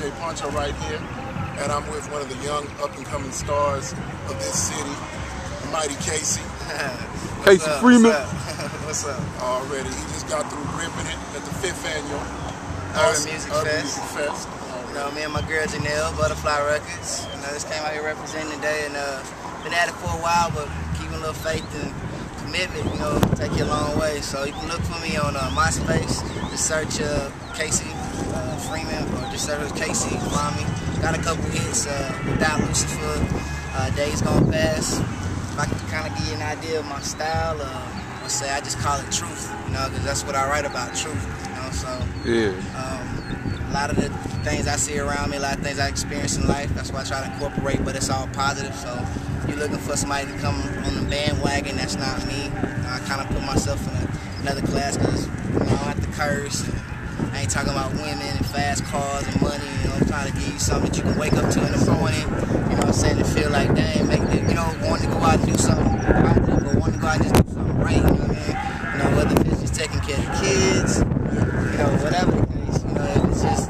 DJ Pancho right here, and I'm with one of the young up-and-coming stars of this city, the mighty Casey. Casey Freeman. What's up? Already, he just got through ripping it at the 5th annual Urban Music Fest. You know, me and my girl Janelle, Butterfly Records. You know, just came out here representing today, and been at it for a while, but keeping a little faith and commitment, you know, take you a long way. So you can look for me on MySpace. Just search Casey Freeman, or just search Casey. Find me. Got a couple hits without Lucifer, Days Gone Past. If I can kind of give you an idea of my style, I say I just call it truth, you know, because that's what I write about, truth, you know. So yeah. A lot of the things I see around me, a lot of things I experience in life, that's why I try to incorporate, but it's all positive. So if you're looking for somebody to come on the bandwagon, that's not me. I kind of put myself in another class because, you know, I don't have to curse. I ain't talking about women and fast cars and money. You know, I'm trying to give you something that you can wake up to in the morning, you know what I'm saying, and feel like, dang, make it, you know, wanting to go out and do something positive, or wanting to go out and just do something right, you know what I mean? You know, whether it's just taking care of the kids, you know, whatever the case, you know, if it's just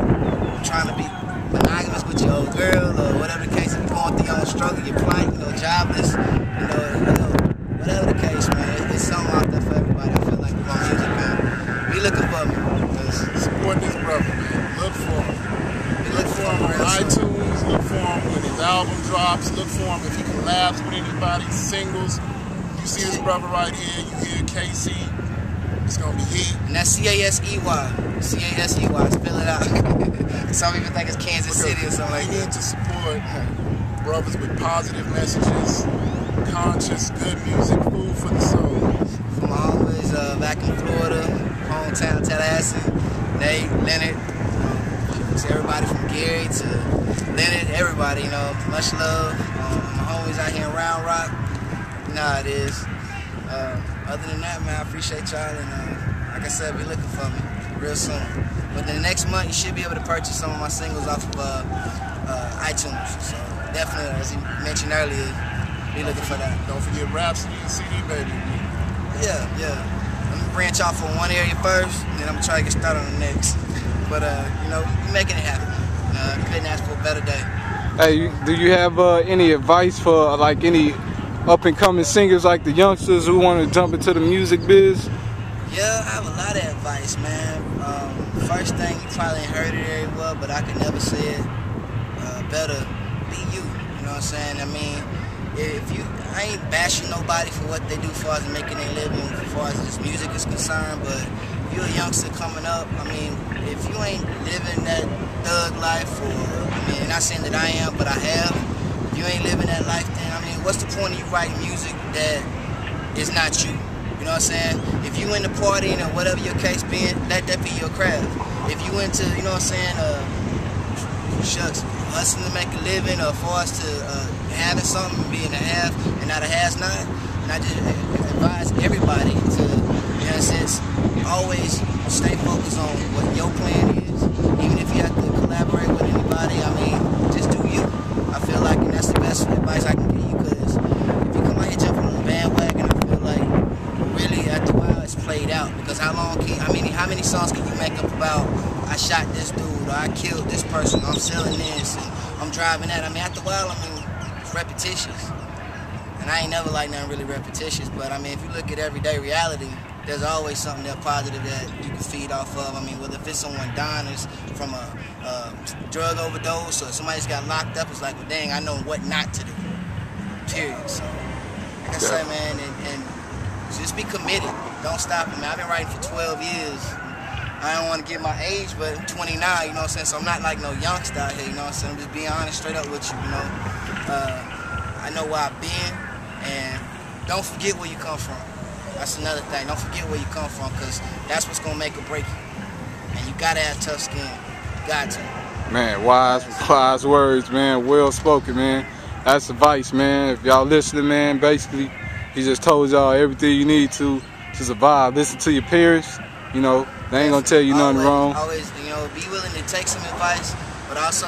trying to be monogamous with your old girl, or whatever the case, if you're going through your own struggle, you're plight, you know, jobless, you know, whatever the case, man, it's something out there for everybody. I feel like with my music, man. Be looking for me. Support this brother, man. Look for him. Look for him on iTunes. Look for him when his album drops. Look for him if he collabs with anybody, singles. You see this brother right here. You hear Casey. It's gonna be heat. And that's C-A-S-E-Y. C-A-S-E-Y. Spell it out. Some people think it's Kansas City or something like that. We need to support brothers with positive messages, conscious, good music, food for the soul. From my homies back in Florida, hometown Tallahassee, Nate, Leonard, to everybody from Gary to Leonard, everybody, you know, much love. My homies out here in Round Rock, you know how it is. Other than that, man, I appreciate y'all, and like I said, be looking for me real soon. But in the next month, you should be able to purchase some of my singles off of iTunes. So definitely, as you mentioned earlier, be looking for that. Don't forget Rhapsody and CD Baby. Yeah. Let me branch off on one area first, and then I'm gonna try to get started on the next. But you know, we're making it happen. Couldn't ask for a better day. Hey, do you have any advice for like any up-and-coming singers, like the youngsters who want to jump into the music biz? Yeah, I have a lot of advice, man. First thing, you probably ain't heard it very well, but I could never say it better. Be you. You know what I'm saying? I mean, I ain't bashing nobody for what they do as far as making their living, as far as this music is concerned, but if you're a youngster coming up, I mean, if you ain't living that thug life, or, I mean, not saying that I am, but I have, if you ain't living that life, then, I mean, what's the point of you writing music that is not you? You know what I'm saying? If you into partying or whatever your case being, let that be your craft. If you into, you know what I'm saying, hustling to make a living, or for us to having something, being a have and not a has not, and I just advise everybody to, in a sense, always stay focused on what your plan is. Even if you have to collaborate with anybody, I mean, just do you. I feel like, and that's the best advice I can give you, because if you come out here jumping on the bandwagon, I feel like really after a while it's played out. Because how many songs can you make up about, I shot this dude, or I killed this person, or I'm selling this, and I'm driving that? I mean, after a while, I mean, it's repetitious. And I ain't never liked nothing really repetitious, but I mean, if you look at everyday reality, there's always something there positive that you can feed off of. I mean, whether if it's someone dying from a drug overdose, or somebody's got locked up, it's like, well, dang, I know what not to do, period. So, like I say, man, and just be committed. Don't stop it, man. I've been writing for 12 years. I don't want to give my age, but I'm 29, you know what I'm saying? So I'm not like no youngster out here, you know what I'm saying? I'm just being honest, straight up with you, you know? I know where I've been, and don't forget where you come from. That's another thing. Don't forget where you come from, because that's what's going to make or break you. And you got to have tough skin. You got to. Man, wise words, man. Well spoken, man. That's advice, man. If y'all listening, man, basically, he just told y'all everything you need to survive. Listen to your parents. You know, they ain't going to tell you nothing wrong. Always, you know, be willing to take some advice, but also,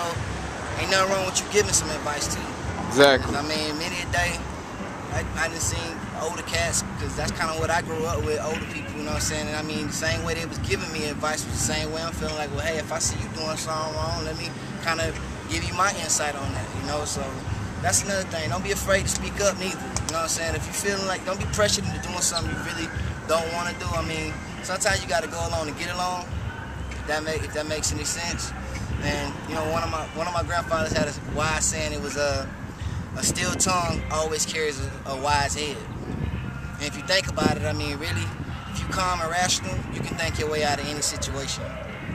ain't nothing wrong with you giving some advice, too. Exactly. I mean, many a day, I done seen older cats, because that's kind of what I grew up with, older people, you know what I'm saying? And I mean, the same way they was giving me advice was the same way I'm feeling like, well, hey, if I see you doing something wrong, let me kind of give you my insight on that, you know? So that's another thing. Don't be afraid to speak up neither, you know what I'm saying? If you're feeling like, don't be pressured into doing something you really don't want to do. I mean, sometimes you got to go along to get along, if that makes any sense. And, you know, one of my grandfathers had a wise saying. It was a still tongue always carries a wise head. And if you think about it, I mean, really, if you calm and rational, you can think your way out of any situation.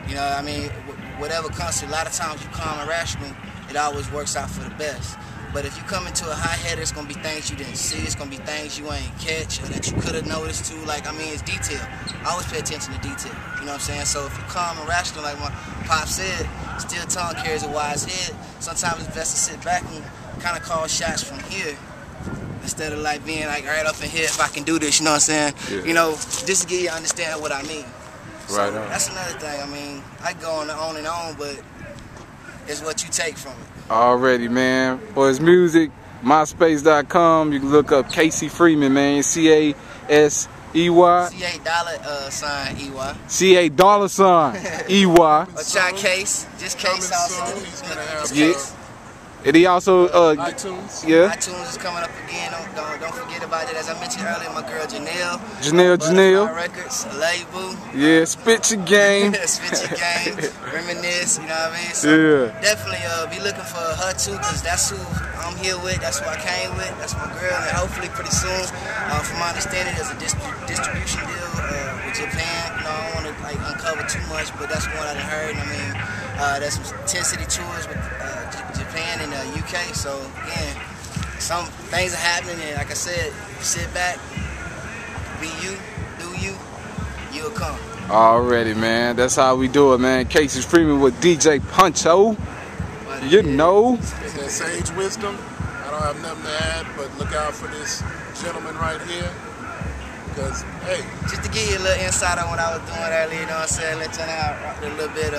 You know, I mean, whatever comes to, a lot of times you calm and rational, it always works out for the best. But if you come into a high head, it's going to be things you didn't see. It's going to be things you ain't catch or that you could have noticed too. Like, I mean, it's detail. I always pay attention to detail. You know what I'm saying? So if you calm and rational, like my pop said, still tongue carries a wise head. Sometimes it's best to sit back and kind of call shots from here instead of like being like right up in here, if I can do this, you know what I'm saying? Yeah. You know, just to get you to understand what I mean. So right on. That's another thing. I mean, I go on and on, but it's what you take from it. Already, man. For his music, myspace.com, you can look up Casey Freeman, man. CASEY. $CA$EY. CA$EY. Or try Case. Just Case also. He's gonna have And he also iTunes. Yeah. iTunes is coming up again. Don't forget about it. As I mentioned earlier, my girl Janelle. Janelle. Records, label. Yeah, spit your game. Spit your game. Reminisce. You know what I mean? So yeah. Definitely be looking for her too, because that's who I'm here with. That's who I came with. That's my girl. And hopefully pretty soon, from my understanding, there's a distribution deal with Japan. You know, I don't want to like uncover too much, but that's what I done heard. I mean, there's some 10-city tours with Japan and UK. So again, some things are happening, and like I said, sit back, be you, do you, you'll come. Already, man. That's how we do it, man. Casey Freeman with DJ Pancho. You know. It's that sage wisdom. I don't have nothing to add, but look out for this gentleman right here. Because, hey. Just to give you a little insight on what I was doing earlier, you know what I'm saying? Let's turn out a little bit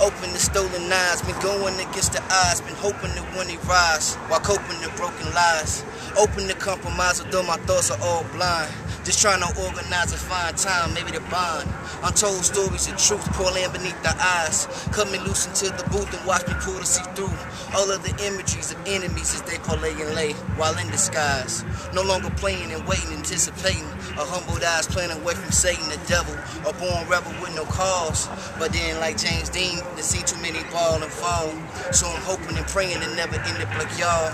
open the stolen knives, been going against the odds, been hoping that when they rise, while coping the broken lies. Open to compromise, although my thoughts are all blind. Just trying to organize and find time, maybe to bond. Untold stories of truth pouring beneath the eyes. Cut me loose into the booth and watch me pull to see through all of the imageries of enemies as they parlay and lay while in disguise. No longer playing and waiting, anticipating. A humbled eyes playing away from Satan, the devil. A born rebel with no cause. But then, like James Dean, they see too many ball and fall. So I'm hoping and praying it never end up like y'all.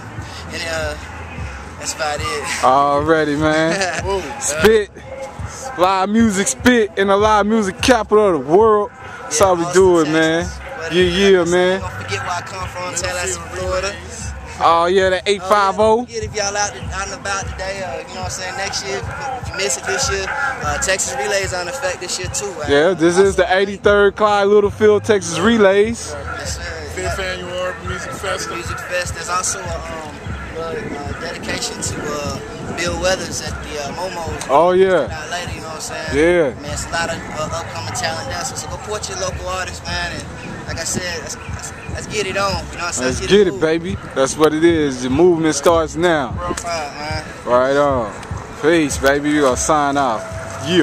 And that's about it. Already, man. Spit. Live music spit in the live music capital of the world. That's how we do it, man. Yeah, man. Don't forget where I come from, Tallahassee, Florida. Oh, yeah, that 850. If y'all out and about today, you know what I'm saying, next year, if you miss it this year, Texas Relays are in effect this year too. Yeah, this is the 83rd Clyde Littlefield Texas Relays. Yes, sir. 5th annual Music Fest. Music Fest. There's also a dedication to Bill Weathers at the Momo's. Oh, yeah. Later, you know what I'm saying? Yeah. Man, it's a lot of upcoming talent there. So go support your local artists, man. And like I said, let's get it on. You know what I'm saying? Let's get it, baby. That's what it is. The movement starts now. Real fine, man. Right on. Peace, baby. We're going to sign off.